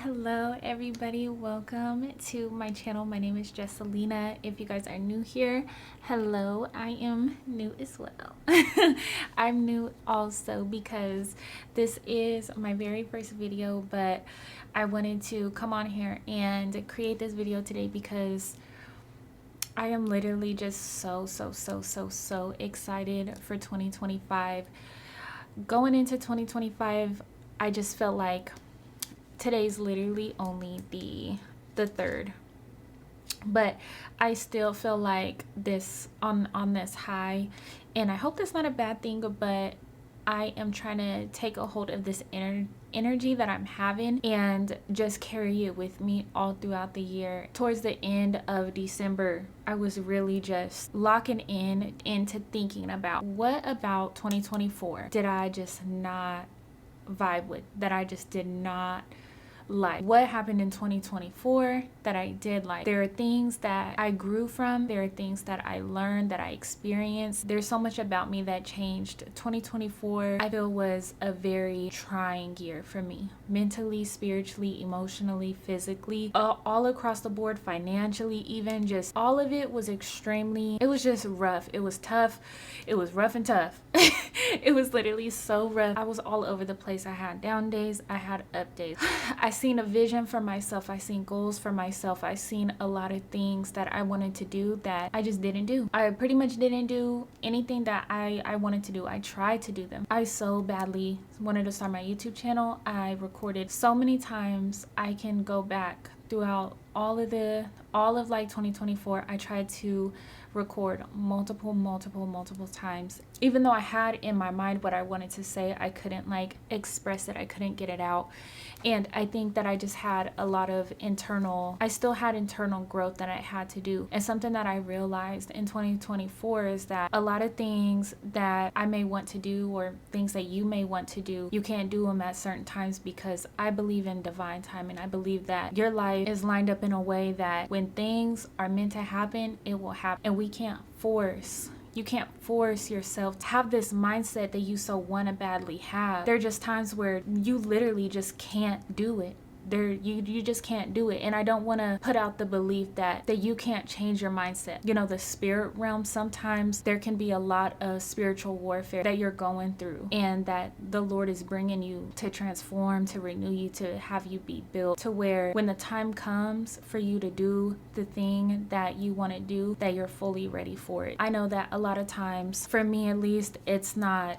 Hello everybody, welcome to my channel. My name is Jesalina. If you guys are new here, hello. I am new as well. I'm new also because this is my very first video, but I wanted to come on here and create this video today because I am literally just so excited for 2025. Going into 2025, I just felt like today's literally only the third, but I still feel like this on this high, and I hope that's not a bad thing, but I am trying to take a hold of this energy that I'm having and just carry it with me all throughout the year. Towards the end of December, I was really just locking into thinking about what about 2024 did I just not vibe with, that I just did not like. What happened in 2024 that I did like? There are things that I grew from, there are things that I learned, that I experienced. There's so much about me that changed. 2024 I feel was a very trying year for me, mentally, spiritually, emotionally, physically, all across the board, financially, even just all of it was extremely, it was just rough. It was tough. It was rough and tough. It was literally so rough. I was all over the place. I had down days, I had up days. I seen a vision for myself. I seen goals for myself. I seen a lot of things that I wanted to do that I just didn't do. I pretty much didn't do anything that I wanted to do. I tried to do them. I so badly wanted to start my YouTube channel. I recorded so many times. I can go back throughout all of like 2024. I tried to record multiple times. Even though I had in my mind what I wanted to say, I couldn't like express it. I couldn't get it out. And I think that I just had a lot of I still had internal growth that I had to do. And something that I realized in 2024 is that a lot of things that I may want to do, or things that you may want to do, you can't do them at certain times, because I believe in divine timing. I believe that your life is lined up in a way that when things are meant to happen, it will happen. And you can't force yourself to have this mindset that you so want to badly have. There are just times where you literally just can't do it. You just can't do it. And I don't want to put out the belief that you can't change your mindset. You know, the spirit realm, sometimes there can be a lot of spiritual warfare that you're going through, and that the Lord is bringing you to transform, to renew you, to have you be built to where when the time comes for you to do the thing that you want to do, that you're fully ready for it. I know that a lot of times, for me at least, it's not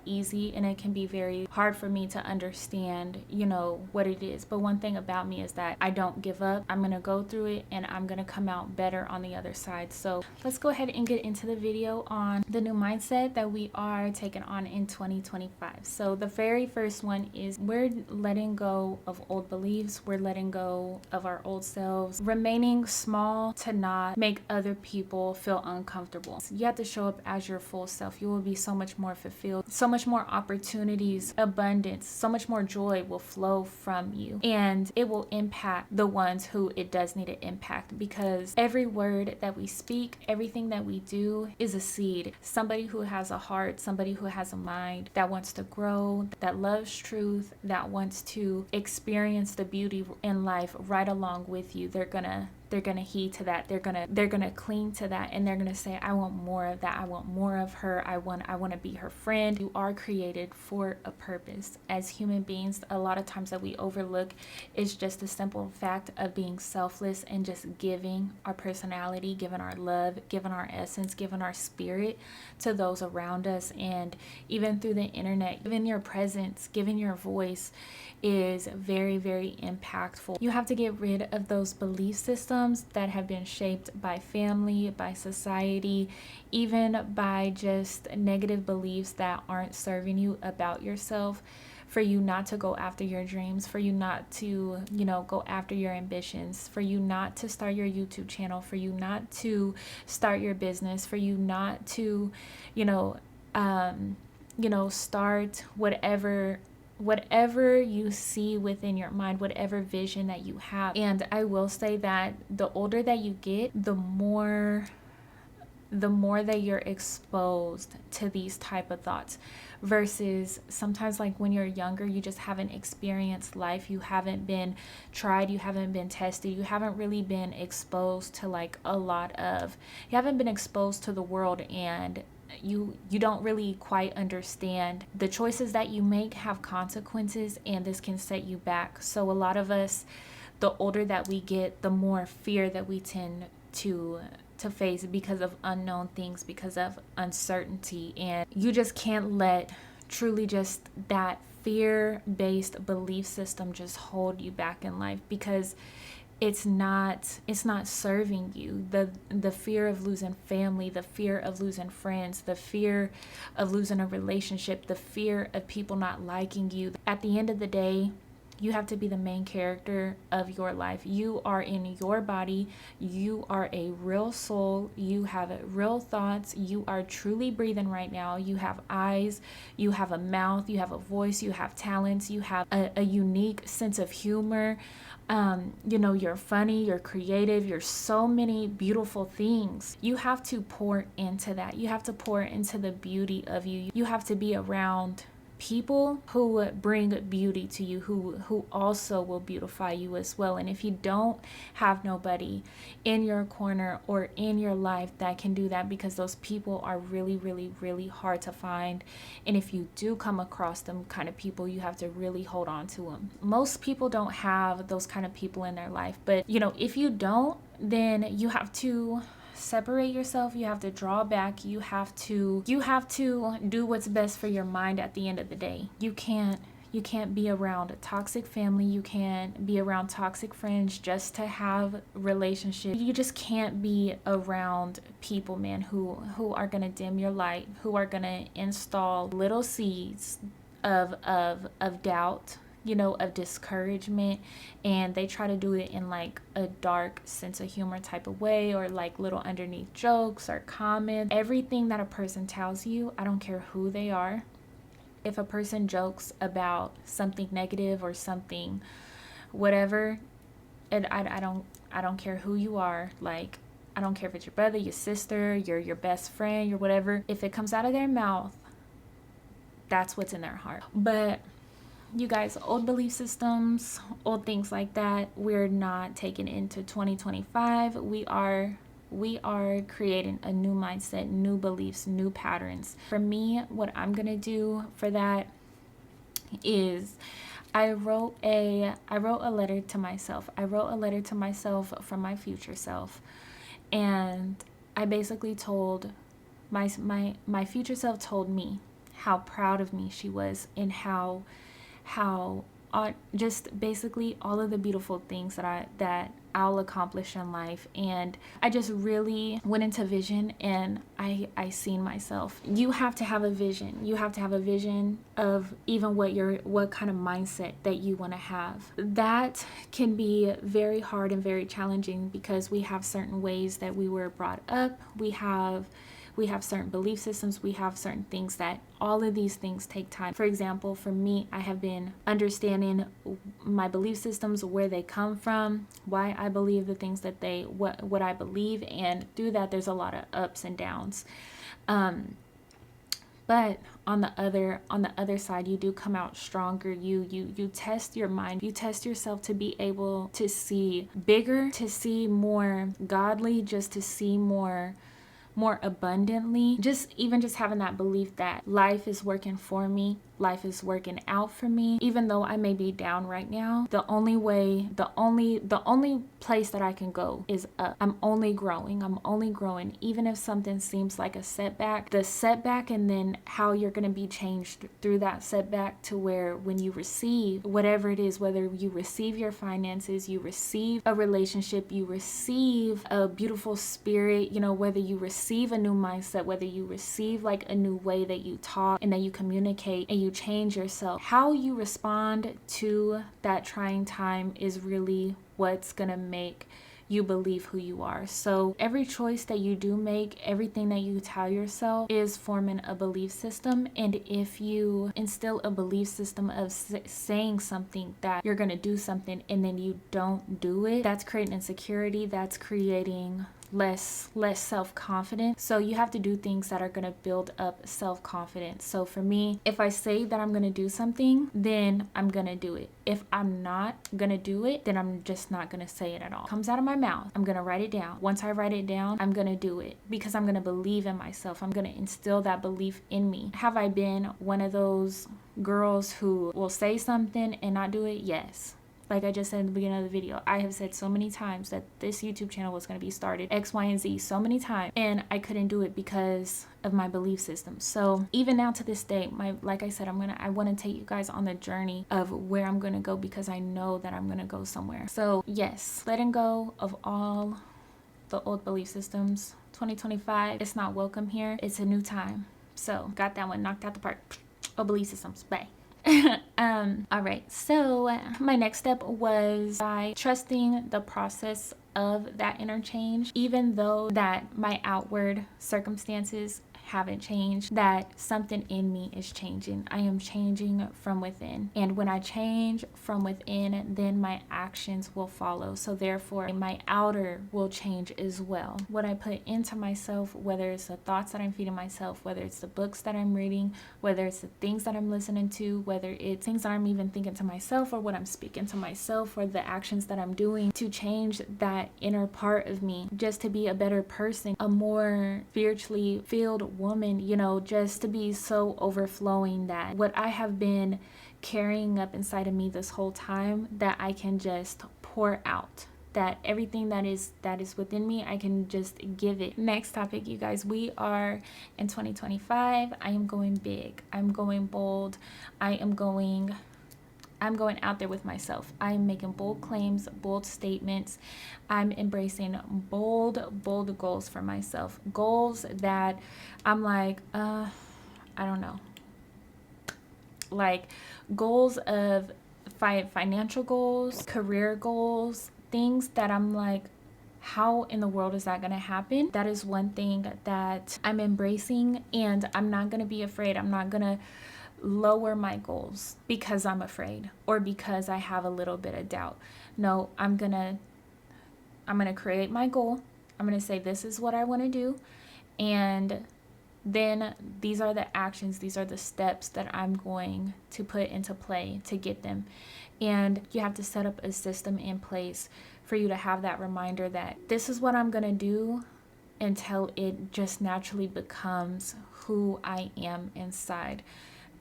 easy, and it can be very hard for me to understand, you know, what it is. But one thing about me is that I don't give up. I'm gonna go through it, and I'm gonna come out better on the other side. So let's go ahead and get into the video on the new mindset that we are taking on in 2025. So the very first one is we're letting go of old beliefs. We're letting go of our old selves, remaining small to not make other people feel uncomfortable. So you have to show up as your full self. You will be so much more fulfilled. So much more opportunities, abundance, so much more joy will flow from you, and it will impact the ones who it does need to impact, because every word that we speak, everything that we do is a seed. Somebody who has a heart, somebody who has a mind that wants to grow, that loves truth, that wants to experience the beauty in life right along with you, they're gonna heed to that. They're gonna cling to that, and they're gonna say, I want more of that. I want more of her. I want to be her friend. You are created for a purpose. As human beings, a lot of times that we overlook is just the simple fact of being selfless and just giving our personality, giving our love, giving our essence, giving our spirit to those around us. And even through the internet, giving your presence, giving your voice is very impactful. You have to get rid of those belief systems that have been shaped by family, by society, even by just negative beliefs that aren't serving you about yourself, for you not to go after your dreams, for you not to, you know, go after your ambitions, for you not to start your YouTube channel, for you not to start your business, for you not to, start whatever you see within your mind, whatever vision that you have. And I will say that the older that you get, the more that you're exposed to these type of thoughts. versus sometimes like when you're younger, you just haven't experienced life, you haven't been tried, you haven't been tested, you haven't really been exposed to like you haven't been exposed to the world, and you don't really quite understand the choices that you make have consequences, and this can set you back. So a lot of us, the older that we get, the more fear that we tend to face because of unknown things, because of uncertainty. And you just can't let truly just that fear-based belief system just hold you back in life, because it's not serving you. The fear of losing family, the fear of losing friends, the fear of losing a relationship, the fear of people not liking you. At the end of the day, you have to be the main character of your life. You are in your body. You are a real soul. You have real thoughts. You are truly breathing right now. You have eyes. You have a mouth. You have a voice. You have talents. You have a unique sense of humor. You're funny. You're creative. You're so many beautiful things. You have to pour into that. You have to pour into the beauty of you. You have to be around people who bring beauty to you, who also will beautify you as well. And if you don't have nobody in your corner or in your life that can do that, because those people are really, really, really hard to find, and if you do come across them kind of people, you have to really hold on to them. Most people don't have those kind of people in their life, but if you don't, then you have to separate yourself. You have to draw back. You have to do what's best for your mind at the end of the day. You can't be around a toxic family. You can't be around toxic friends just to have relationships. You just can't be around people, man, who are going to dim your light, who are going to install little seeds of doubt, of discouragement, and they try to do it in like a dark sense of humor type of way, or like little underneath jokes or comments. Everything that a person tells you, I don't care who they are. If a person jokes about something negative or something whatever, and I don't care who you are. Like, I don't care if it's your brother, your sister, your best friend, your whatever. If it comes out of their mouth, that's what's in their heart. But you guys, old belief systems, old things like that, we're not taking into 2025. We are creating a new mindset, new beliefs, new patterns. For me, what I'm gonna do for that is I wrote a letter to myself. I wrote a letter to myself from my future self, and I basically told my future self told me how proud of me she was, and how just basically all of the beautiful things that I'll accomplish in life. And I just really went into vision, and I seen myself. You have to have a vision. You have to have a vision of even what kind of mindset that you want to have. That can be very hard and very challenging, because we have certain ways that we were brought up. We have certain belief systems, we have certain things that all of these things take time. For example, for me, I have been understanding my belief systems, where they come from, why I believe the things that what I believe, and through that there's a lot of ups and downs. But on the other side, you do come out stronger. You test your mind. You test yourself to be able to see bigger, to see more godly, just to see more abundantly. Just having that belief that life is working for me, life is working out for me. Even though I may be down right now, the only place that I can go is up. I'm only growing. Even if something seems like a setback, the setback, and then how you're going to be changed through that setback, to where when you receive whatever it is, whether you receive your finances, you receive a relationship, you receive a beautiful spirit, whether you receive a new mindset, whether you receive like a new way that you talk and that you communicate, and you change yourself, how you respond to that trying time is really what's gonna make you believe who you are. So every choice that you do make, everything that you tell yourself, is forming a belief system. And if you instill a belief system of saying something, that you're gonna do something, and then you don't do it, that's creating insecurity, that's creating less self-confident. So you have to do things that are going to build up self-confidence. So for me, if I say that I'm going to do something, then I'm going to do it. If I'm not going to do it, then I'm just not going to say it at all. It comes out of my mouth, I'm going to write it down. Once I write it down, I'm going to do it because I'm going to believe in myself. I'm going to instill that belief in me. Have I been one of those girls who will say something and not do it? Yes. Like I just said in the beginning of the video, I have said so many times that this YouTube channel was going to be started X, Y, and Z so many times, and I couldn't do it because of my belief system. So even now to this day, like I said, I want to take you guys on the journey of where I'm going to go because I know that I'm going to go somewhere. So yes, letting go of all the old belief systems. 2025, it's not welcome here. It's a new time. So got that one knocked out the park. Oh, belief systems. Bye. All right, so my next step was by trusting the process of that interchange, even though that my outward circumstances haven't changed, that something in me is changing. I am changing from within, and when I change from within, then my actions will follow. So therefore my outer will change as well. What I put into myself, whether it's the thoughts that I'm feeding myself, whether it's the books that I'm reading, whether it's the things that I'm listening to, whether it's things that I'm even thinking to myself, or what I'm speaking to myself, or the actions that I'm doing to change that inner part of me, just to be a better person, a more spiritually filled woman, you know, just to be so overflowing that what I have been carrying up inside of me this whole time, that I can just pour out, that everything that is within me, I can just give it. Next topic, you guys, we are in 2025. I am going big, I'm going bold, I'm going out there with myself. I'm making bold claims, bold statements. I'm embracing bold goals for myself. Goals that I'm like, I don't know. Like goals of financial goals, career goals, things that I'm like, how in the world is that going to happen? That is one thing that I'm embracing, and I'm not going to be afraid. I'm not going to lower my goals because I'm afraid or because I have a little bit of doubt. No, I'm gonna create my goal. I'm gonna say this is what I want to do, and then these are the actions, these are the steps that I'm going to put into play to get them. And you have to set up a system in place for you to have that reminder that this is what I'm gonna do, until it just naturally becomes who I am inside.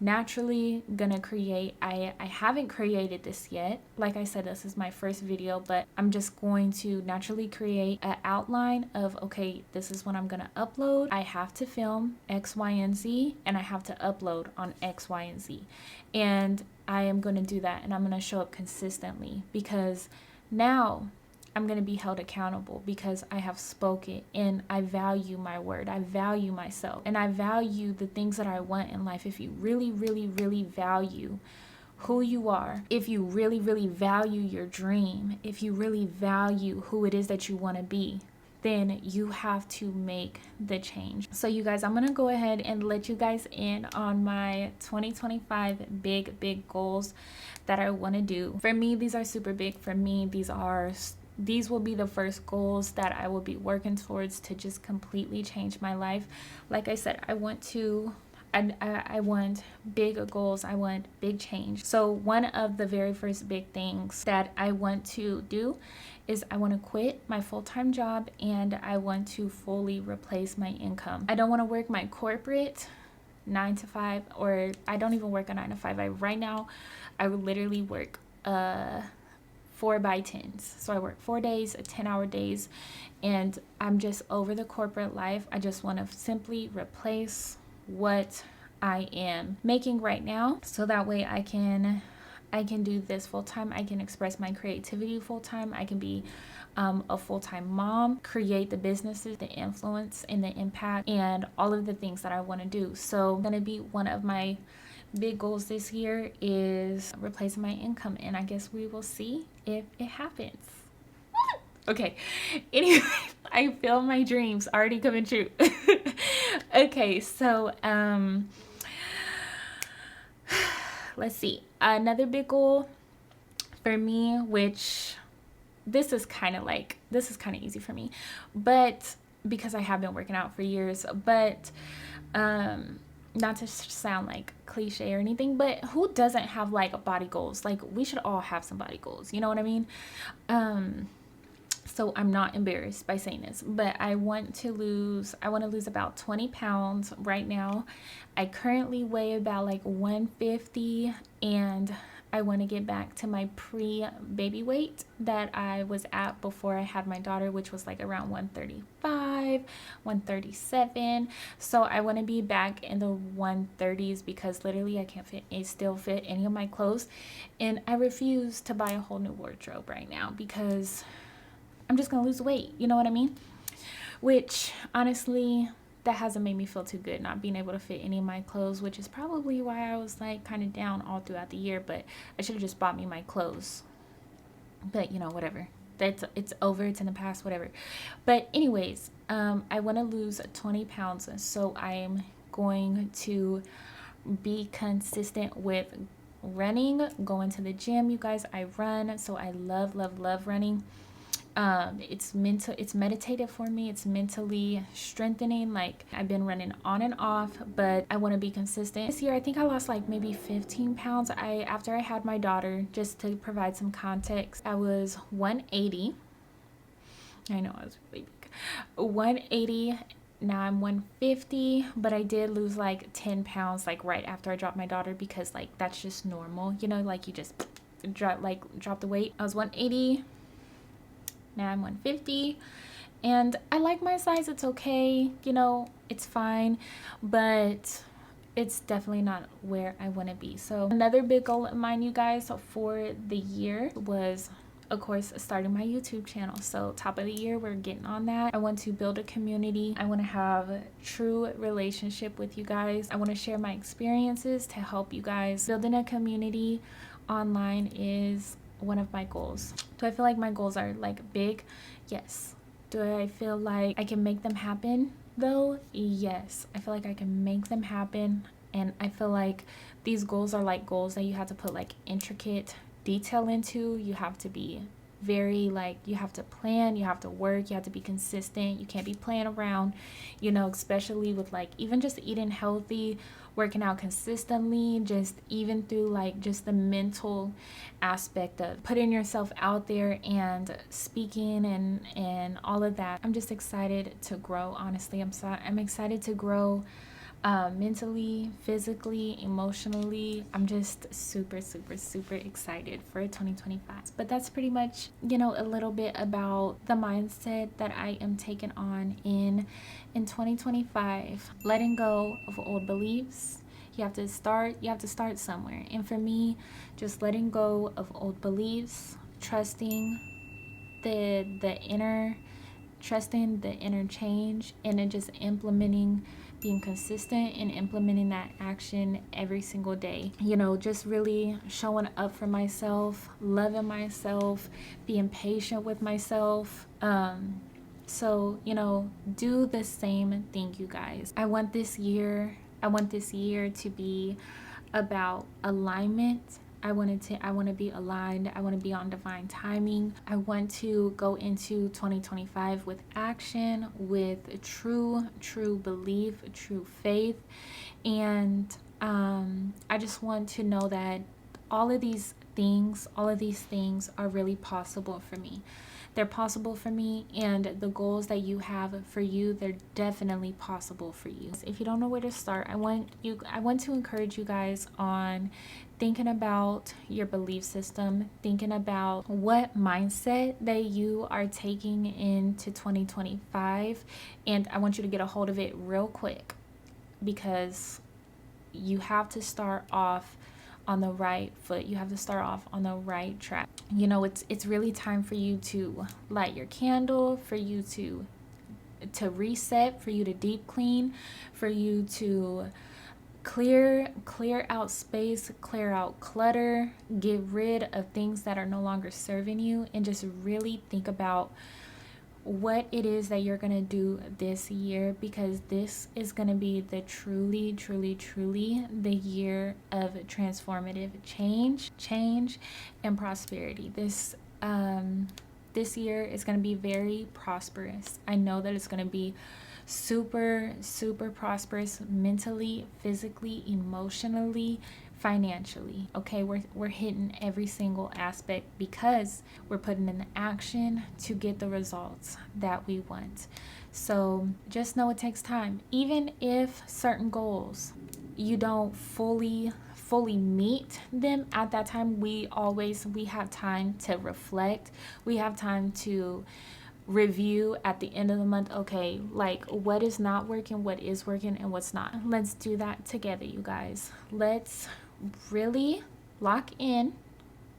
Naturally gonna create. I haven't created this yet. Like I said, this is my first video, but I'm just going to naturally create an outline of, okay, this is what I'm gonna upload. I have to film X, Y, and Z, and I have to upload on X, Y, and Z. And I am gonna do that, and I'm gonna show up consistently, because now I'm going to be held accountable, because I have spoken and I value my word. I value myself, and I value the things that I want in life. If you really, really, really value who you are, if you really, really value your dream, if you really value who it is that you want to be, then you have to make the change. So you guys, I'm going to go ahead and let you guys in on my 2025 big goals that I want to do. For me, these are super big. For me, these will be the first goals that I will be working towards to just completely change my life. Like I said, I want big goals. I want big change. So one of the very first big things that I want to do is I want to quit my full-time job, and I want to fully replace my income. I don't want to work my corporate 9 to 5, or I don't even work a 9 to 5. Right now, I would literally work 4x10s. So I work 4 days, 10-hour days, and I'm just over the corporate life. I just want to simply replace what I am making right now, so that way I can do this full time. I can express my creativity full time. I can be a full-time mom, create the businesses, the influence and the impact, and all of the things that I want to do. So gonna be one of my big goals this year is replacing my income, and I guess we will see if it happens. Okay, anyway, I feel my dreams already coming true. Okay, so let's see, another big goal for me, which this is kind of easy for me, but because I have been working out for years. But not to sound like cliche or anything, but who doesn't have like body goals? Like, we should all have some body goals, you know what I mean? So I'm not embarrassed by saying this, but I want to lose about 20 pounds right now. I currently weigh about like 150, and I want to get back to my pre-baby weight that I was at before I had my daughter, which was like around 135, 137. So I want to be back in the 130s, because literally I can't still fit any of my clothes. And I refuse to buy a whole new wardrobe right now, because I'm just going to lose weight. You know what I mean? Which, honestly, that hasn't made me feel too good, not being able to fit any of my clothes, which is probably why I was like kind of down all throughout the year. But I should have just bought me my clothes. But, you know, whatever. It's over. It's in the past, whatever. But anyways, I want to lose 20 pounds. So I'm going to be consistent with running, going to the gym. You guys, I run. So I love, love, love running. It's meditative for me. It's mentally strengthening. Like, I've been running on and off, but I want to be consistent. This year, I think I lost like maybe 15 pounds. After I had my daughter, just to provide some context, I was 180. I know I was really big. 180. Now I'm 150, but I did lose like 10 pounds like right after I dropped my daughter, because like that's just normal, you know, like you just drop the weight. I was 180. Now I'm 150, and I like my size. It's okay, you know, it's fine, but it's definitely not where I want to be. So another big goal of mine, you guys, for the year was, of course, starting my YouTube channel. So top of the year, we're getting on that. I want to build a community. I want to have a true relationship with you guys. I want to share my experiences to help you guys. Building a community online is one of my goals. Do I feel like my goals are like big? Yes. Do I feel like I can make them happen though? Yes. I feel like I can make them happen, and I feel like these goals are like goals that you have to put like intricate detail into. You have to be very you have to plan, you have to work, you have to be consistent. You can't be playing around, you know, especially with like even just eating healthy, working out consistently, just even through like just the mental aspect of putting yourself out there and speaking and all of that. I'm just excited to grow. Honestly, I'm excited to grow mentally, physically, emotionally. I'm just super, super, super excited for 2025. But that's pretty much, you know, a little bit about the mindset that I am taking on in 2025. Letting go of old beliefs. You have to start somewhere. And for me, just letting go of old beliefs, trusting the inner change, and then just being consistent and implementing that action every single day. You know, just really showing up for myself, loving myself, being patient with myself. So, you know, do the same thing, you guys. I want this year to be about alignment. I want to be aligned. I want to be on divine timing. I want to go into 2025 with action, with true belief, true faith. And I just want to know that all of these things are really possible for me. They're possible for me, and the goals that you have for you, they're definitely possible for you. If you don't know where to start, I want to encourage you guys on thinking about your belief system, thinking about what mindset that you are taking into 2025, and I want you to get a hold of it real quick, because you have to start off on the right foot. You have to start off on the right track. You know, it's really time for you to light your candle, for you to reset, for you to deep clean, for you to clear out space, clear out clutter, get rid of things that are no longer serving you, and just really think about what it is that you're going to do this year, because this is going to be the truly the year of transformative change and prosperity. This This year is going to be very prosperous. I know that it's going to be super, super prosperous mentally, physically, emotionally, financially. Okay, we're hitting every single aspect because we're putting in the action to get the results that we want. So just know it takes time. Even if certain goals you don't fully meet them at that time, we have time to reflect. We have time to review at the end of the month. Okay, like what is not working, what is working, and what's not. Let's do that together, you guys. Let's really lock in.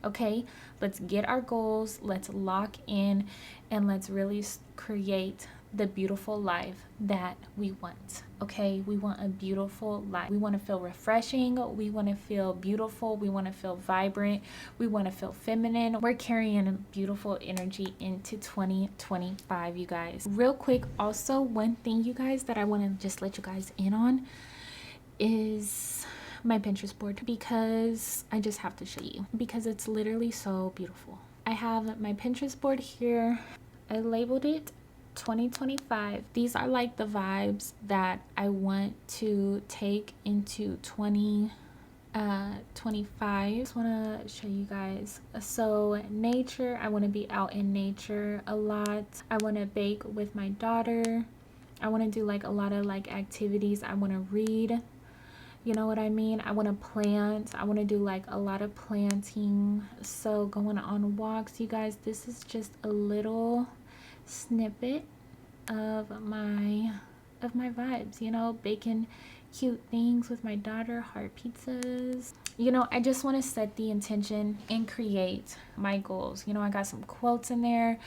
Okay, let's get our goals, let's lock in, and let's really create the beautiful life that we want. Okay, we want a beautiful life. We want to feel refreshing, we want to feel beautiful, we want to feel vibrant, we want to feel feminine. We're carrying a beautiful energy into 2025, you guys. Real quick, also one thing, you guys, that I want to just let you guys in on is my Pinterest board, because I just have to show you, because it's literally so beautiful. I have my Pinterest board here. I labeled it 2025. These are like the vibes that I want to take into 2025. Just want to show you guys. So nature, I want to be out in nature a lot. I want to bake with my daughter. I want to do like a lot of like activities. I want to read. You know what I mean? I want to plant. I want to do like a lot of planting. So going on walks, you guys. This is just a little snippet of my vibes, you know, baking cute things with my daughter, heart pizzas. You know, I just want to set the intention and create my goals. You know, I got some quotes in there.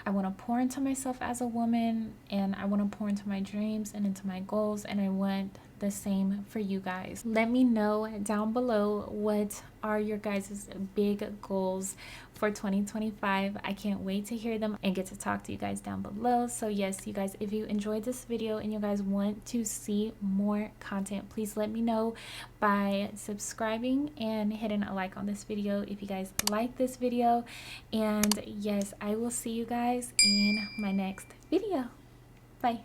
I want to pour into myself as a woman, and I want to pour into my dreams and into my goals, and I want the same for you guys. Let me know down below what are your guys' big goals for 2025. I can't wait to hear them and get to talk to you guys down below. So yes, you guys, if you enjoyed this video and you guys want to see more content, please let me know by subscribing and hitting a like on this video if you guys like this video. And yes, I will see you guys in my next video. Bye.